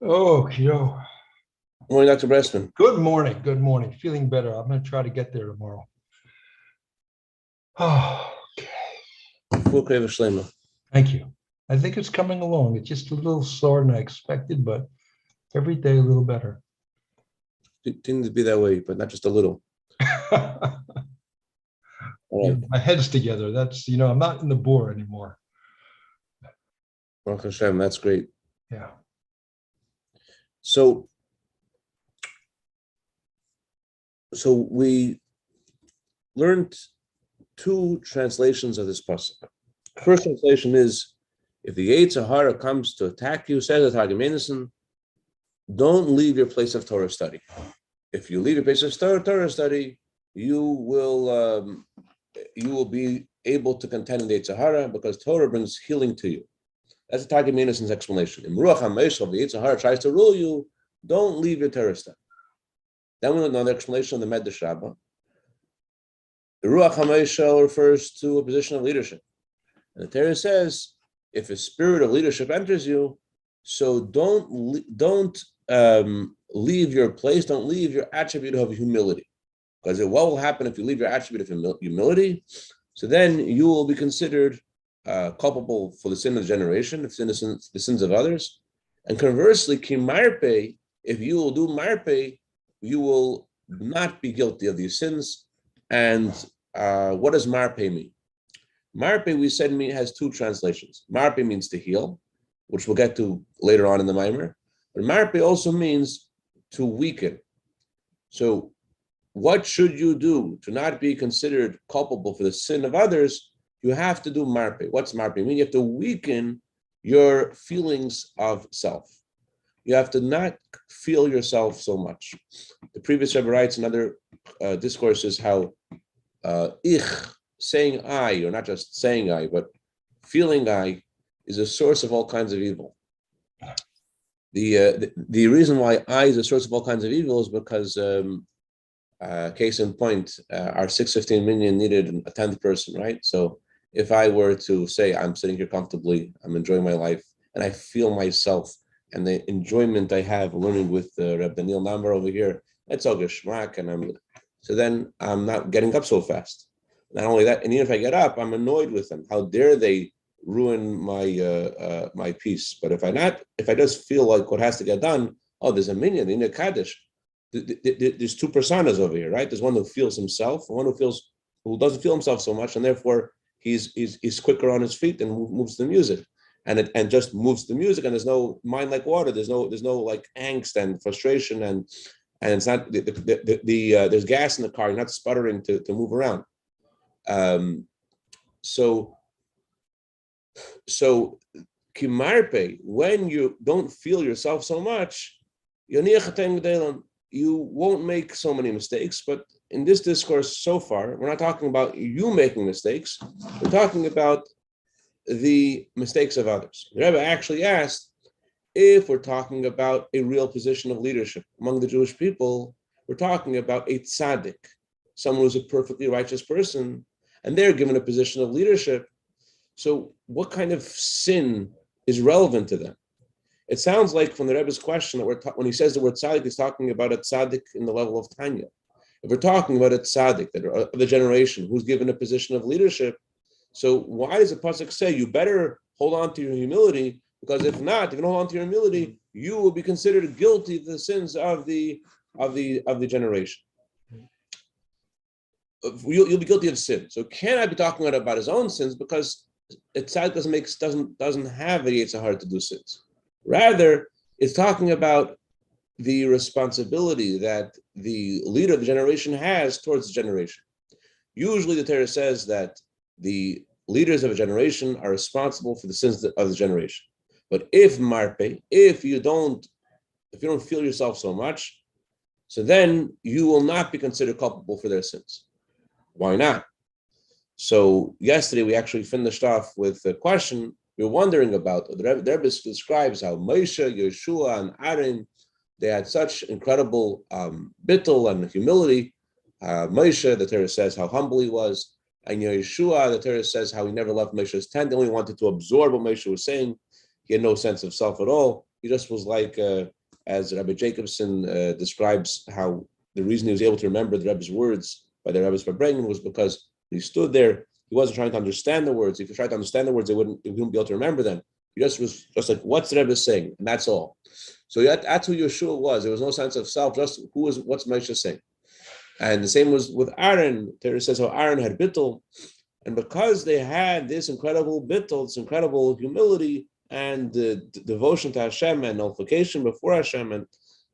Oh, yo. Morning, Dr. Bressman. Good morning. Good morning. Feeling better. I'm going to try to get there tomorrow. Oh, thank you. I think it's coming along. It's just a little slower than I expected, but every day a little better. It tends to be that way, but not just a little. All right. My head's together. That's, I'm not in the bore anymore. Baruch Hashem, that's great. Yeah. So we learned two translations of this pasuk. First translation is, if the Yetzer Hara comes to attack you, says the Targum Einison, don't leave your place of Torah study. If you leave your place of Torah study, you will be able to contend in the Yetzer Hara because Torah brings healing to you. That's the Targum Einison's explanation. In Ruach HaMeshach, the Yetzer Hara tries to rule you, don't leave your Torah study. Then we learn another explanation of the Medrash Rabbah. The Ruach HaMeshach refers to a position of leadership. And the Torah says, if a spirit of leadership enters you, so don't leave your place, don't leave your attribute of humility. Because what will happen if you leave your attribute of humility? So then you will be considered culpable for the sin of the generation, the sins of others. And conversely, ki marpe, if you will do marpe, you will not be guilty of these sins. And what does marpe mean? Marpe, we said, has two translations. Marpe means to heal, which we'll get to later on in the Maamar. But marpe also means to weaken. So what should you do to not be considered culpable for the sin of others? You have to do marpe. What's marpe mean? You have to weaken your feelings of self. You have to not feel yourself so much. The previous Rebbe writes in other discourses how ich, saying I, or not just saying I, but feeling I, is a source of all kinds of evil. The reason why I is a source of all kinds of evil is because, case in point, our 615 million needed a 10th person, right? So if I were to say I'm sitting here comfortably, I'm enjoying my life, and I feel myself and the enjoyment I have learning with Reb Daniel Maamar over here, it's all geschmack, and so then I'm not getting up so fast. Not only that, and even if I get up, I'm annoyed with them. How dare they ruin my my peace? But if I just feel like what has to get done, oh, there's a minyan, in a kaddish. There's two personas over here, right? There's one who feels himself, and one who doesn't feel himself so much, and therefore he's quicker on his feet and moves the music, and just moves the music, and there's no mind like water. There's no like angst and frustration, and it's not there's gas in the car. You're not sputtering to move around. So kimarpe, when you don't feel yourself so much, you won't make so many mistakes. But in this discourse so far, we're not talking about you making mistakes. We're talking about the mistakes of others. The Rebbe actually asked if we're talking about a real position of leadership among the Jewish people. We're talking about a tzaddik, someone who's a perfectly righteous person, and they're given a position of leadership. So what kind of sin is relevant to them? It sounds like from the Rebbe's question that when he says the word tzaddik, he's talking about a tzaddik in the level of Tanya. If we're talking about a tzaddik that of the generation who's given a position of leadership, so why does the pasuk say you better hold on to your humility? Because if not, if you don't hold on to your humility, you will be considered guilty of the sins of the generation. You'll be guilty of sin. So can I be talking about his own sins because a tzaddik doesn't have a Yetzer Hara to do sins. Rather, it's talking about the responsibility that the leader of the generation has towards the generation. Usually the Torah says that the leaders of a generation are responsible for the sins of the generation. But if you don't feel yourself so much, so then you will not be considered culpable for their sins. Why not? So yesterday we actually finished off with a question we were wondering about. The Rebbe describes how Moshe, Yeshua, and Aaron, they had such incredible bittul and humility Moshe, the Torah says how humble he was. And Yeshua, the Torah says how he never left Moshe's tent. He only wanted to absorb what Moshe was saying. He had no sense of self at all. He just was like, as Rabbi Jacobson describes, how the reason he was able to remember the Rebbe's words by the Rebbe's Farbrengen was because he stood there. He wasn't trying to understand the words. If he tried to understand the words, he wouldn't be able to remember them. He just was just like, what's the Rebbe saying? And that's all. So that's who Yeshua was. There was no sense of self, just what's Moshe saying. And the same was with Aaron. Torah says how Aaron had bittul. And because they had this incredible bittul, this incredible humility and devotion to Hashem and nullification before Hashem, and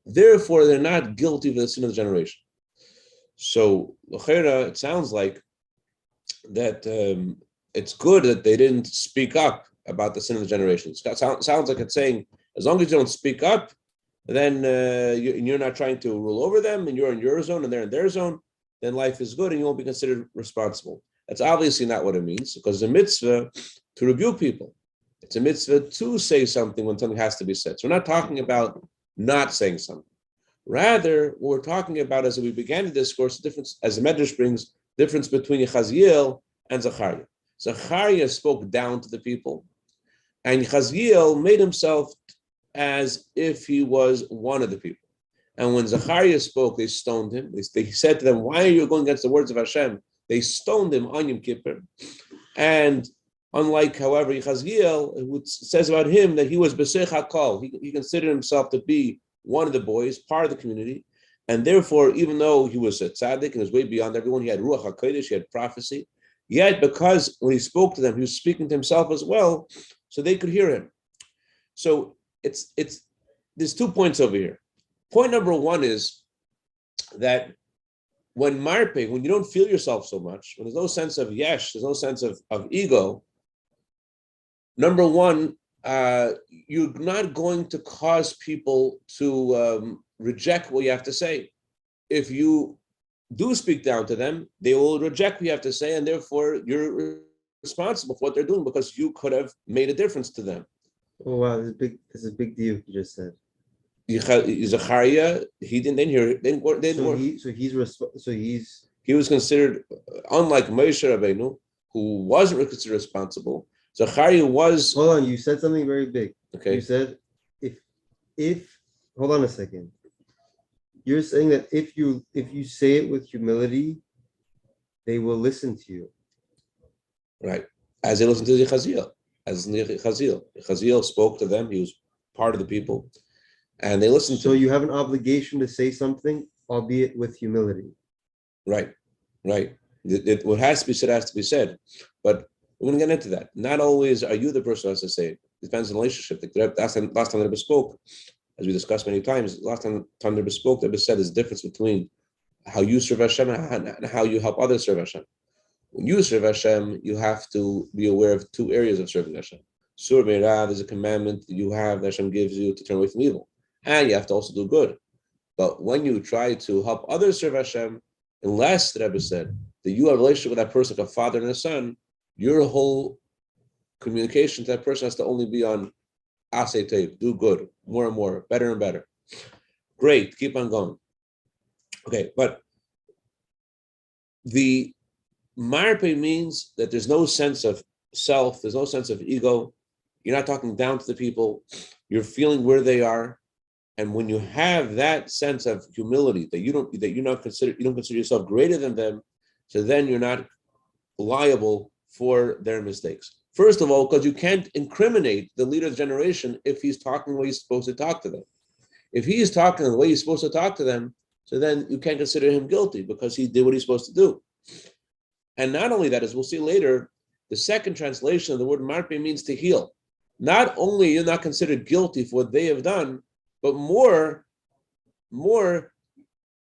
therefore they're not guilty of the sin of the generation. So, l'chera, it sounds like that it's good that they didn't speak up about the sin of the generation. It sounds like it's saying, as long as you don't speak up, then you're not trying to rule over them, and you're in your zone and they're in their zone, then life is good and you won't be considered responsible. That's obviously not what it means, because it's a mitzvah to rebuke people. It's a mitzvah to say something when something has to be said. So we're not talking about not saying something. Rather, what we're talking about, as we began the discourse, difference, as the Medrash brings, difference between Chaziel and Zachariah. Zachariah spoke down to the people, and Chaziel made himself as if he was one of the people. And when Zachariah spoke, they stoned him. They said to them, why are you going against the words of Hashem? They stoned him on Yom Kippur. And unlike, however, Chaziel, it says about him that he was B'sech HaKol. He considered himself to be one of the boys, part of the community. And therefore, even though he was a tzaddik and was way beyond everyone, he had Ruach HaKodesh, he had prophecy. Yet, because when he spoke to them, he was speaking to himself as well, so they could hear him. So there's 2 points over here. Point number one is that when you don't feel yourself so much, when there's no sense of yesh, there's no sense of ego, number one, you're not going to cause people to reject what you have to say. If you do speak down to them, they will reject what you have to say, and therefore you're responsible for what they're doing because you could have made a difference to them. Oh wow, this is a big deal you just said. Zachariah, he didn't hear. He was considered, unlike Moshe Rabbeinu, who wasn't considered responsible. Zachariah was. Hold on, you said something very big. Okay. You said if hold on a second. You're saying that if you say it with humility, they will listen to you. Right, as they listened to Chaziel. As Chaziel spoke to them, he was part of the people, and they listened to him. So you have an obligation to say something, albeit with humility. Right. What has to be said has to be said, but we're going to get into that. Not always are you the person who has to say it. It depends on the relationship. Last time the Rebbe spoke, as we discussed many times, last time the Rebbe spoke, the Rebbe said there's a difference between how you serve Hashem and how you help others serve Hashem. When you serve Hashem, you have to be aware of 2 areas of serving Hashem. Sur Meirav is a commandment that you have that Hashem gives you to turn away from evil. And you have to also do good. But when you try to help others serve Hashem, unless, the Rebbe said, that you have a relationship with that person like a father and a son, your whole communication to that person has to only be on asay tape, do good, more and more, better and better. Great, keep on going. Okay, but the marpe means that there's no sense of self, there's no sense of ego. You're not talking down to the people. You're feeling where they are, and when you have that sense of humility, that you don't consider yourself greater than them, so then you're not liable for their mistakes. First of all, because you can't incriminate the leader of the generation if he's talking the way he's supposed to talk to them. If he is talking the way he's supposed to talk to them, so then you can't consider him guilty because he did what he's supposed to do. And not only that, as we'll see later, the second translation of the word marpe means to heal. Not only you're not considered guilty for what they have done, but more,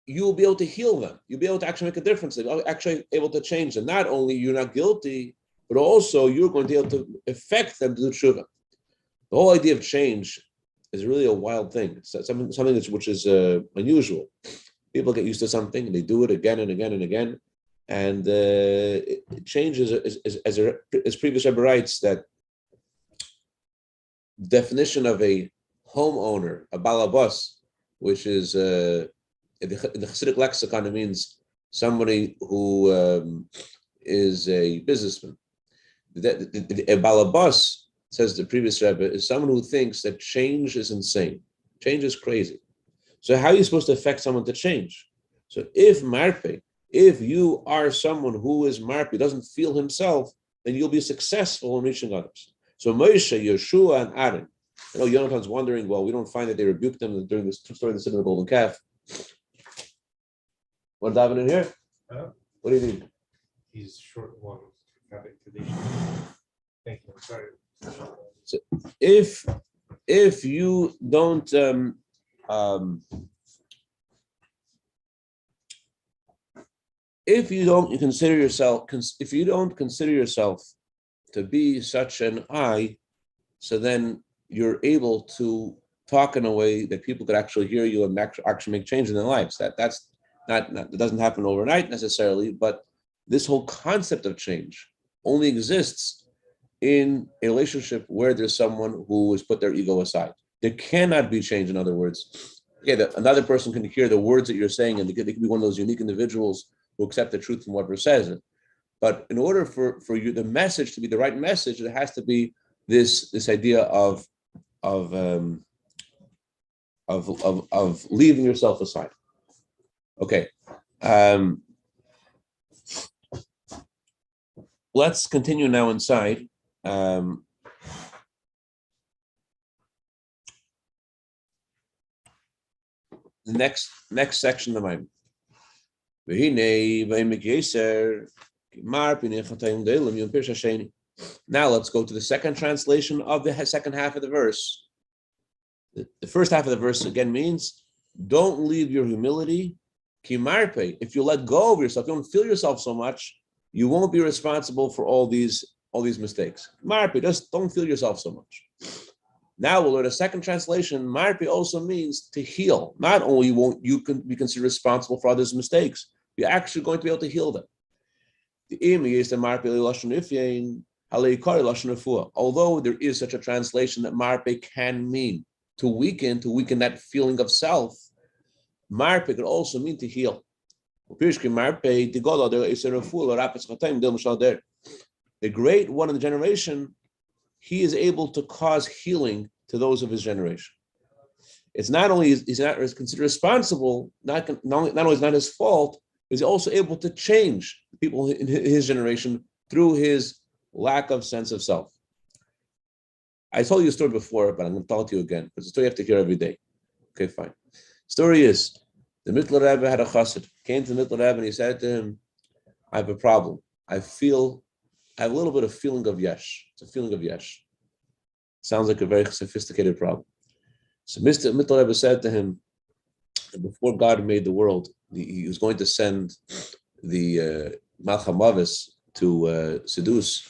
you'll be able to heal them. You'll be able to actually make a difference. You'll actually able to change them. Not only you're not guilty, but also you're going to be able to affect them to do tshuva. The whole idea of change is really a wild thing. It's something which is unusual. People get used to something and they do it again and again and again. And it changes, as previous Rebbe writes, that definition of a homeowner, a balabas, which is in the Hasidic lexicon, it means somebody who is a businessman. A balabas, says the previous Rebbe, is someone who thinks that change is insane. Change is crazy. So how are you supposed to affect someone to change? So if you are someone who is marpe, doesn't feel himself, then you'll be successful in reaching others. So Moshe, Yeshua, and Aaron. Yonathan's wondering, well, we don't find that they rebuked them during this story of the sin of the golden calf. Want to dive in here? What do you think? He's short one. Thank you. I'm sorry. So if you don't consider yourself to be such an I, so then you're able to talk in a way that people could actually hear you and actually make change in their lives. That doesn't happen overnight necessarily, but this whole concept of change only exists in a relationship where there's someone who has put their ego aside. There cannot be change, in other words. Another person can hear the words that you're saying, and they could be one of those unique individuals who accept the truth from whatever says it. But in order for you, the message to be the right message, it has to be this idea of leaving yourself aside. Okay. Let's continue now inside. The next section of mine. Now let's go to the second translation of the second half of the verse. The first half of the verse again means, don't leave your humility. If you let go of yourself, you don't feel yourself so much, you won't be responsible for all these mistakes. Marpe, just don't feel yourself so much. Now we'll learn a second translation. Marpe also means to heal. Not only won't you be considered responsible for others' mistakes, you're actually going to be able to heal them. Although there is such a translation that marpe can mean to weaken that feeling of self, marpe could also mean to heal. The great one in the generation, he is able to cause healing to those of his generation. It's not only he's not considered responsible, not only is not his fault, he's also able to change people in his generation through his lack of sense of self. I told you a story before, but I'm going to tell it to you again, because it's a story you have to hear every day. Okay, fine. Story is, the Mittler Rebbe had a chassid, came to the Mittler Rebbe and he said to him, I have a problem. I have a little bit of feeling of yesh. It's a feeling of yesh. Sounds like a very sophisticated problem. So Mr. Mittler Rebbe said to him, before God made the world, he was going to send the Malach HaMavis to seduce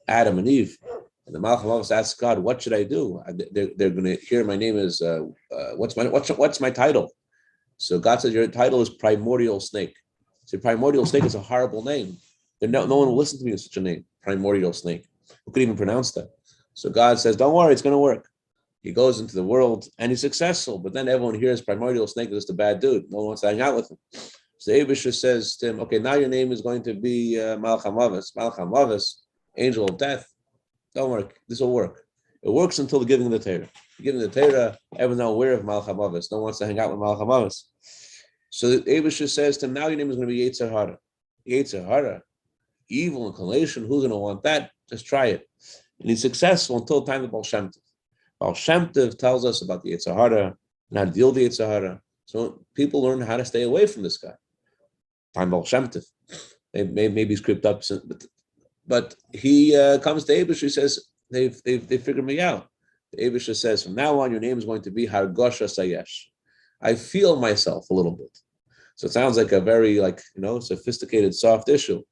Adam and Eve. And the Malach HaMavis asked God, what should I do? They're going to hear my name is, what's my title? So God said, your title is Primordial Snake. So Primordial Snake is a horrible name. No one will listen to me with such a name, Primordial Snake. Who could even pronounce that? So God says, don't worry, it's going to work. He goes into the world and he's successful, but then everyone hears Primordial Snake is just a bad dude. No one wants to hang out with him. So the Abishur says to him, okay, now your name is going to be Malach HaMavis. Malach HaMavis, angel of death. Don't worry, this will work. It works until the giving of the Torah. Giving the Torah, everyone's now aware of Malach HaMavis. No one wants to hang out with Malach HaMavis. So the Abishur says to him, now your name is going to be Yetzer Hara. Yetzer Hara, evil inclination, who's going to want that? Just try it. And he's successful until the time of Baal Shem Tov. Baal Shem Tov tells us about the Yetzer Hara and how to deal with the Yetzer Hara. So people learn how to stay away from this guy. Time Baal Shem Tov. Maybe he's creeped up, but he comes to Abishur. He says, they figured me out. The Abishur says, from now on, your name is going to be Hargosha Sayesh. I feel myself a little bit. So it sounds like a very sophisticated, soft issue.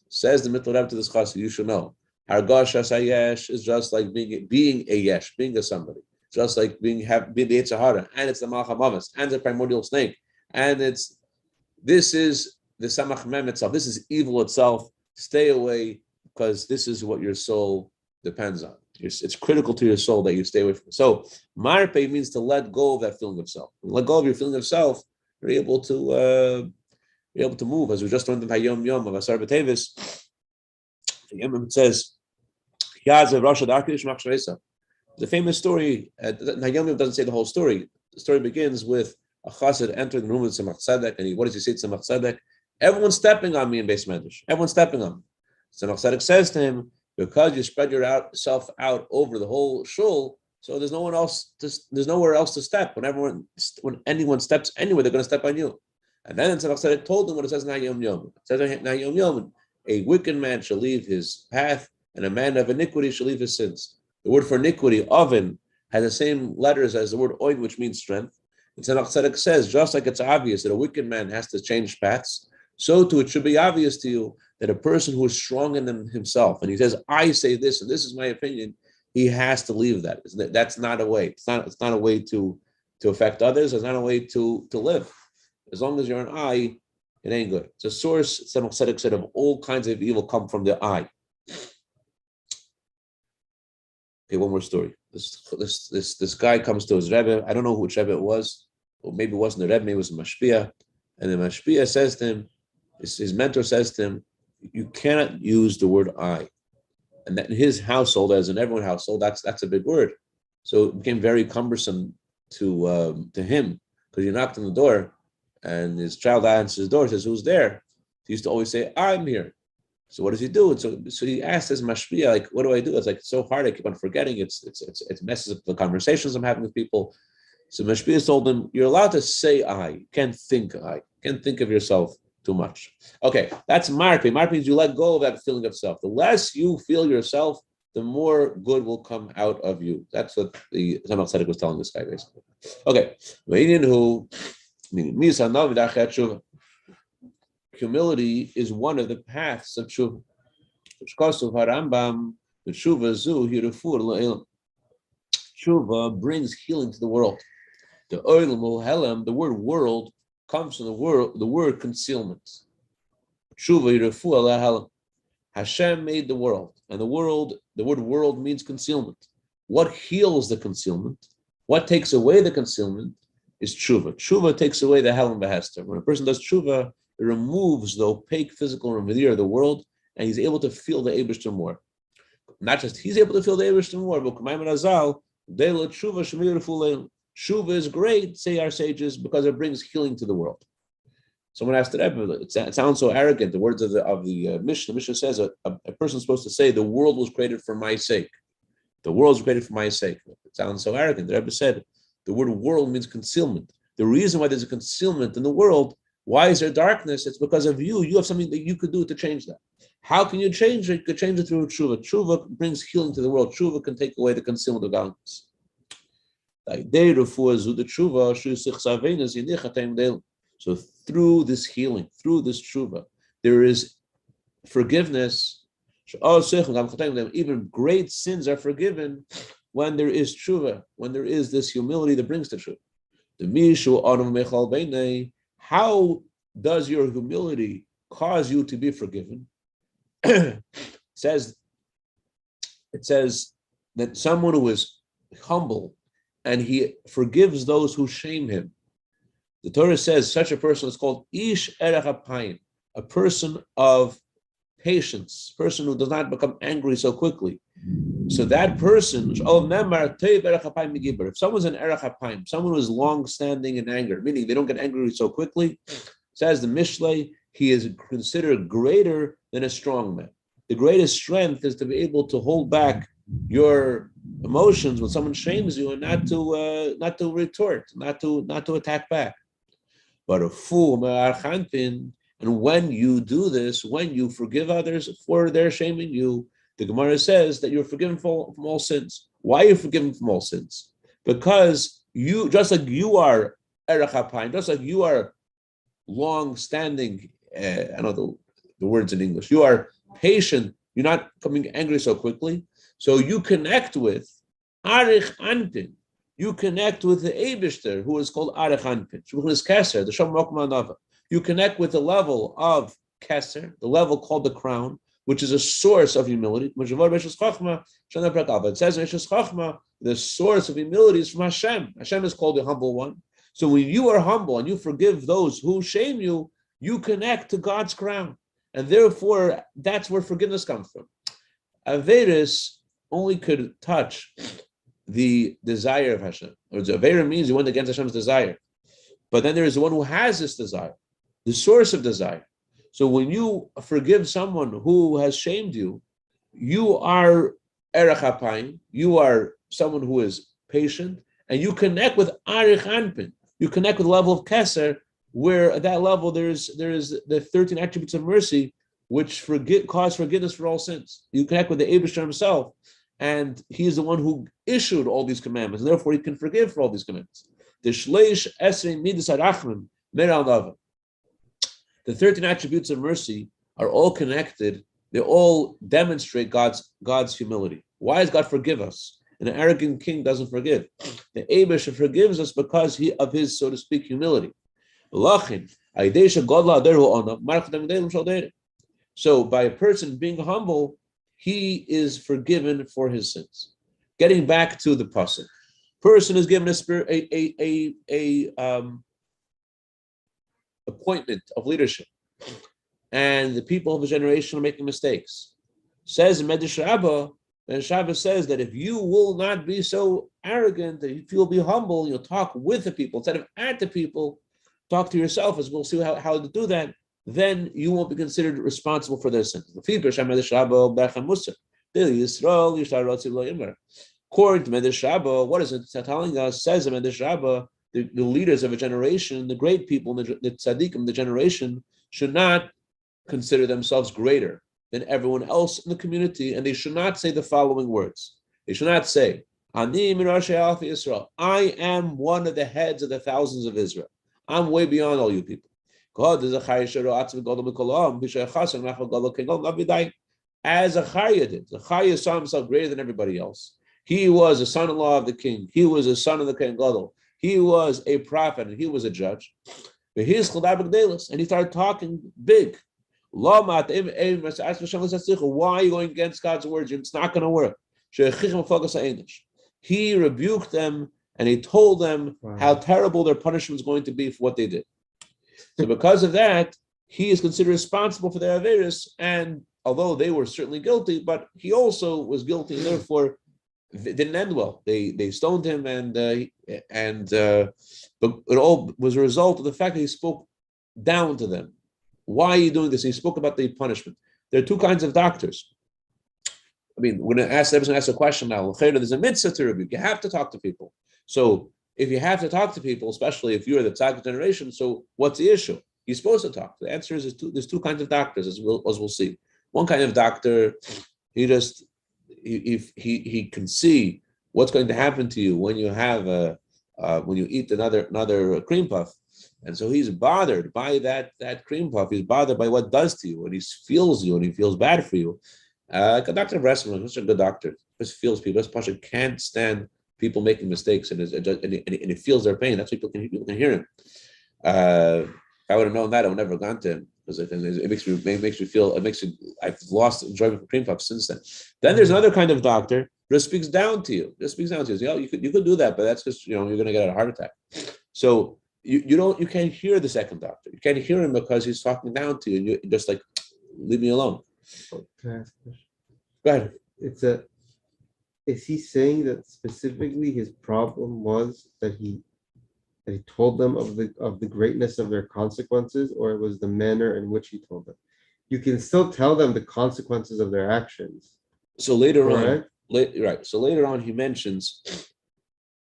Says the Mittler Rebbe to this chassid, you should know. Hargosha Sayesh is just like being a yesh, being a somebody. Just like being the Yetzer Hara, and it's the Malach HaMavis, and the Primordial Snake, and this is the Samach Mem itself. This is evil itself. Stay away, because this is what your soul depends on. It's critical to your soul that you stay away from it. So Marpe means to let go of that feeling of self. When you let go of your feeling of self, you're able to You're able to move, as we just learned in Hayom Yom of Asar B'Tevis. It says, the famous story, Hayom Yom doesn't say the whole story. The story begins with a chassid entering the room with Tzemach Tzedek, and what does he say to Tzemach Tzedek? Everyone's stepping on me in Beis Medrash. Everyone's stepping on me. Tzemach Tzedek says to him, because you spread yourself out over the whole shul, so there's nowhere else to step. When anyone steps anywhere, they're going to step on you. And then Tzemach Tzedek told him what it says in Hayom Yom. It says in Hayom Yom, a wicked man shall leave his path, and a man of iniquity shall leave his sins. The word for iniquity, oven, has the same letters as the word oin, which means strength. And Tzemach Tzedek says, just like it's obvious that a wicked man has to change paths, so too it should be obvious to you that a person who is strong in himself, and he says, I say this, and this is my opinion, he has to leave that. That's not a way. It's not a way to affect others. It's not a way to live. As long as you're an I, it ain't good. It's a source, Tzemach Tzedek said, of all kinds of evil come from the I. Okay, one more story. This guy comes to his Rebbe. I don't know which Rebbe it was, or maybe it wasn't the Rebbe, maybe it was a Mashpia. And the Mashpia says to him, his mentor says to him, you cannot use the word I. And that in his household, as in everyone's household, that's a big word. So it became very cumbersome to him, because he knocked on the door, and his child answers the door, says, who's there? He used to always say, I'm here. So what does he do? And so he asked his mashpia, like, what do I do? It's like, it's so hard, I keep on forgetting. It messes up the conversations I'm having with people. So mashpia told him, you're allowed to say I. You can't think I. You can't think of yourself too much. Okay, that's marpi. Marpi means you let go of that feeling of self. The less you feel yourself, the more good will come out of you. That's what the Tzemach Tzedek was telling this guy, basically. Okay. Humility is one of the paths of tshuva. Tshuva brings healing to the world. The word world comes from the word concealment. Hashem made the world, and the word world means concealment. What heals the concealment? What takes away the concealment is tshuva. Tshuva takes away the hell and behester. When a person does tshuva, it removes the opaque physical veneer of the world, and he's able to feel the Eibishter more. Not just he's able to feel the Eibishter more, but tshuva is great, say our sages, because it brings healing to the world. Someone asked the Rebbe, it sounds so arrogant. The words of the Mishnah. The Mishnah says a person is supposed to say, the world was created for my sake. The world was created for my sake. It sounds so arrogant. The Rebbe said, the word world means concealment. The reason why there's a concealment in the world, why is there darkness? It's because of you. You have something that you could do to change that. How can you change it? You could change it through tshuva. Tshuva brings healing to the world. Tshuva can take away the concealment of darkness. So through this healing, through this tshuva, there is forgiveness. Even great sins are forgiven when there is tshuva, when there is this humility that brings the tshuva. How does your humility cause you to be forgiven? It says that someone who is humble and he forgives those who shame him. The Torah says such a person is called Ish Erech HaPayim, a person of patience, person who does not become angry so quickly. So that person, if someone's an Erech HaPayim, someone who is long-standing in anger, meaning they don't get angry so quickly, says the Mishlei, he is considered greater than a strong man. The greatest strength is to be able to hold back your emotions when someone shames you and not to retort, not to attack back. But a fool, and when you do this, when you forgive others for their shaming you, the Gemara says that you're forgiven from all sins. Why are you forgiven from all sins? Because you, just like you are Erech HaPayim, just like you are long-standing, I don't know the words in English, you are patient, you're not coming angry so quickly, so you connect with Arich Anpin. You connect with the Eibishter, who is called Arich Anpin. You connect with the level of Keser, the level called the crown, which is a source of humility. It says in Eshes Chachma, the source of humility is from Hashem. Hashem is called the humble one. So when you are humble and you forgive those who shame you, you connect to God's crown. And therefore, that's where forgiveness comes from. Averis only could touch the desire of Hashem. Or Avera means you went against Hashem's desire. But then there is the one who has this desire, the source of desire. So when you forgive someone who has shamed you, you are Erech HaPayim, you are someone who is patient, and you connect with Arich Anpin. You connect with the level of Keser, where at that level there is the 13 attributes of mercy, which cause forgiveness for all sins. You connect with the Eibusher himself, and he is the one who issued all these commandments, and therefore he can forgive for all these commandments. The Shleish Esrei Midas HaRachmim Meral Nava. The 13 attributes of mercy are all connected. They all demonstrate God's humility. Why does God forgive us? An arrogant king doesn't forgive. The Eibusher forgives us because of his, so to speak, humility. So by a person being humble, he is forgiven for his sins. Getting back to the pasuk, person is given a appointment of leadership, and the people of the generation are making mistakes. Says in Medrash Rabbah, and Shabbos says that if you will not be so arrogant, that if you'll be humble, you'll talk with the people instead of at the people, talk to yourself, as we'll see how to do that, then you won't be considered responsible for their sins. According to Medrash Rabbah, what is it telling us? Says in Medrash Rabbah, the leaders of a generation, the great people, the tzaddikim, the generation, should not consider themselves greater than everyone else in the community, and they should not say the following words. They should not say, Ani min Rashei Alfi Yisrael. I am one of the heads of the thousands of Israel. I'm way beyond all you people. As Zachariah did. Zachariah saw himself greater than everybody else. He was a son-in-law of the king. He was a son of the king Gadol. He was a prophet and he was a judge. And he started talking big. Why are you going against God's words? It's not going to work. He rebuked them and he told them how terrible their punishment is going to be for what they did. So because of that, he is considered responsible for their averis, and although they were certainly guilty, but he also was guilty, and therefore it didn't end well. They stoned him, but it all was a result of the fact that he spoke down to them. Why are you doing this? He spoke about the punishment. There are two kinds of doctors. I mean, we're going to ask a question now. There's a mitzvah to rebuke. You have to talk to people. So if you have to talk to people, especially if you're the tzaddik generation, so what's the issue? You're supposed to talk. The answer is there's two kinds of doctors, as we'll see. One kind of doctor, he can see what's going to happen to you when you have when you eat another cream puff, and so he's bothered by that cream puff. He's bothered by what it does to you, and he feels you, and he feels bad for you. Like a doctor of wrestling, such a good doctor, just feels people. This Pasha can't stand people making mistakes, and he feels their pain. That's why people can hear him. If I would have known that, I would never have gone to him, because it makes me feel. I've lost enjoyment for cream puffs since then. Then there's another kind of doctor who just speaks down to you. You could do that, but that's because you're going to get a heart attack. So you can't hear the second doctor. You can't hear him because he's talking down to you, and you're just like, leave me alone. Can I ask a question? Go ahead. Is he saying that specifically his problem was that he told them of the greatness of their consequences, or it was the manner in which he told them? You can still tell them the consequences of their actions. So later on, right. So later on, he mentions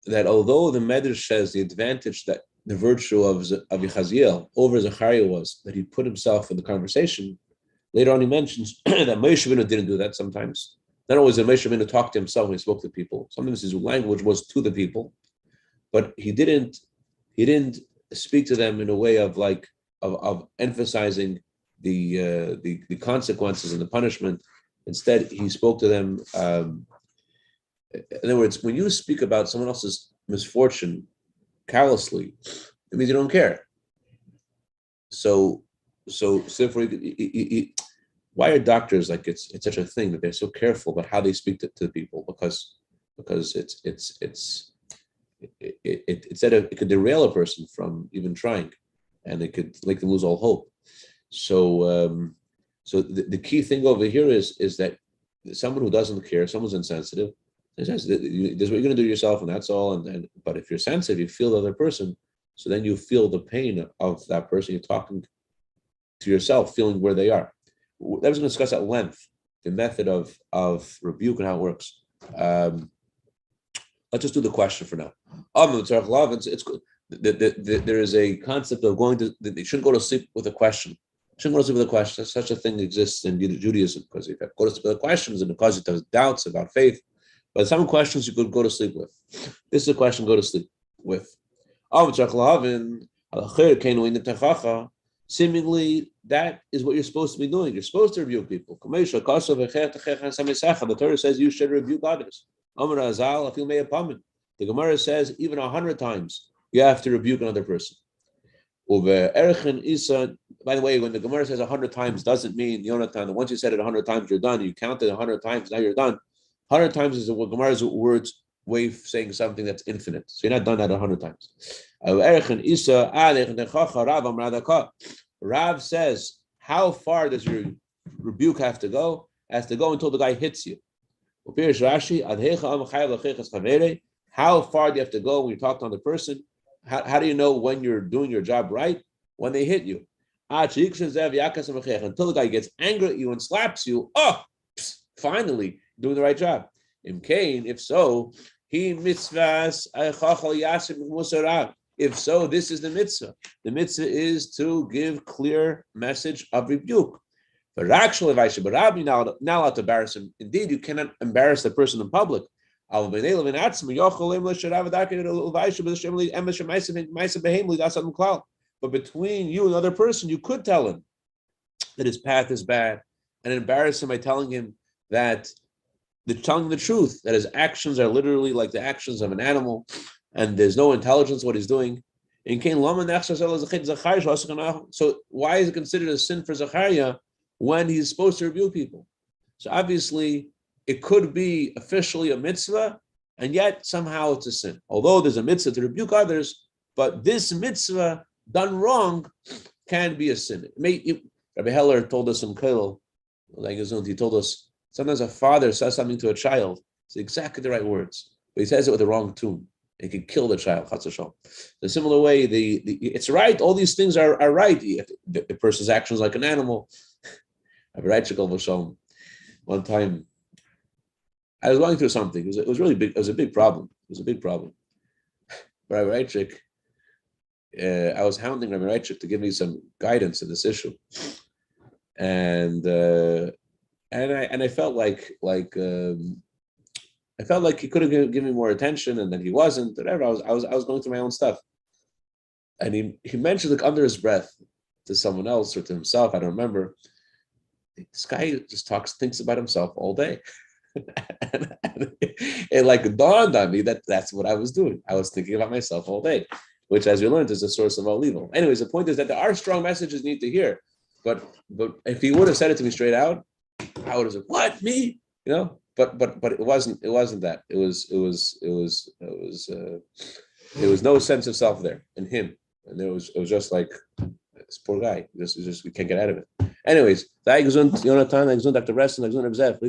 that although the Medrash says the advantage that the virtue of Yechaziel over Zechariah was that he put himself in the conversation. Later on, he mentions that Moshe Rabbeinu didn't do that sometimes. Not always did Moshe Rabbeinu talk to himself when he spoke to people. Sometimes his language was to the people, but he didn't speak to them in a way of emphasizing the consequences and the punishment. Instead, he spoke to them. In other words, when you speak about someone else's misfortune callously, it means you don't care. So therefore, why are doctors like it's such a thing that they're so careful about how they speak to people? Because it could derail a person from even trying, and it could make them lose all hope. So the key thing over here is that someone who doesn't care, someone's insensitive, this is what you're going to do to yourself, and that's all. But if you're sensitive, you feel the other person, so then you feel the pain of that person. You're talking to yourself, feeling where they are. That was going to discuss at length the method of rebuke and how it works. Let's just do the question for now. It's there is a concept of going to. They shouldn't go to sleep with a question. Shouldn't go to sleep with a question. Such a thing exists in Judaism, because if you go to sleep with questions, and because it has doubts about faith. But some questions you could go to sleep with. This is a question go to sleep with. Seemingly, that is what you're supposed to be doing. You're supposed to rebuke people. The Torah says you should rebuke others. The Gemara says even 100 times you have to rebuke another person. By the way, when the Gemara says 100 times, doesn't mean, Yonatan, once you said it 100 times, you're done. You counted 100 times, now you're done. 100 times is what Gemara's words way of saying something that's infinite. So you're not done that 100 times. Rav says, how far does your rebuke have to go? It has to go until the guy hits you. How far do you have to go when you talk to another person? How do you know when you're doing your job right? When they hit you. Until the guy gets angry at you and slaps you. Oh, finally, doing the right job. If so, if so, this is the mitzvah. The mitzvah is to give clear message of rebuke. But actually, but Rabbi not allowed to embarrass him. Indeed, you cannot embarrass the person in public. But between you and the other person, you could tell him that his path is bad and embarrass him by telling him that telling the truth, that his actions are literally like the actions of an animal, and there's no intelligence what he's doing. So why is it considered a sin for Zachariah when he's supposed to rebuke people? So obviously, it could be officially a mitzvah, and yet somehow it's a sin. Although there's a mitzvah to rebuke others, but this mitzvah done wrong can be a sin. Rabbi Heller told us in Kollel, he told us, sometimes a father says something to a child, it's exactly the right words, but he says it with the wrong tune. It can kill the child. The similar way, it's right. All these things are right. The person's actions like an animal. One time, I was going through something. It was really big. It was a big problem. Rabbi Reichik, I was hounding Rabbi Reichik to give me some guidance in this issue, and I felt like he could have given me more attention, and then he wasn't. Whatever. I was going through my own stuff, and he mentioned like under his breath to someone else or to himself. I don't remember. This guy just thinks about himself all day, and it like dawned on me that that's what I was doing. I was thinking about myself all day, which, as we learned, is the source of all evil. Anyways, the point is that there are strong messages need to hear, but if he would have said it to me straight out, I would have said, "What, me?" But it wasn't that. It was no sense of self there in him, and it was just like this poor guy. Just we can't get out of it. Anyways, Yonatan, Dr. Reston, Dr. Zev,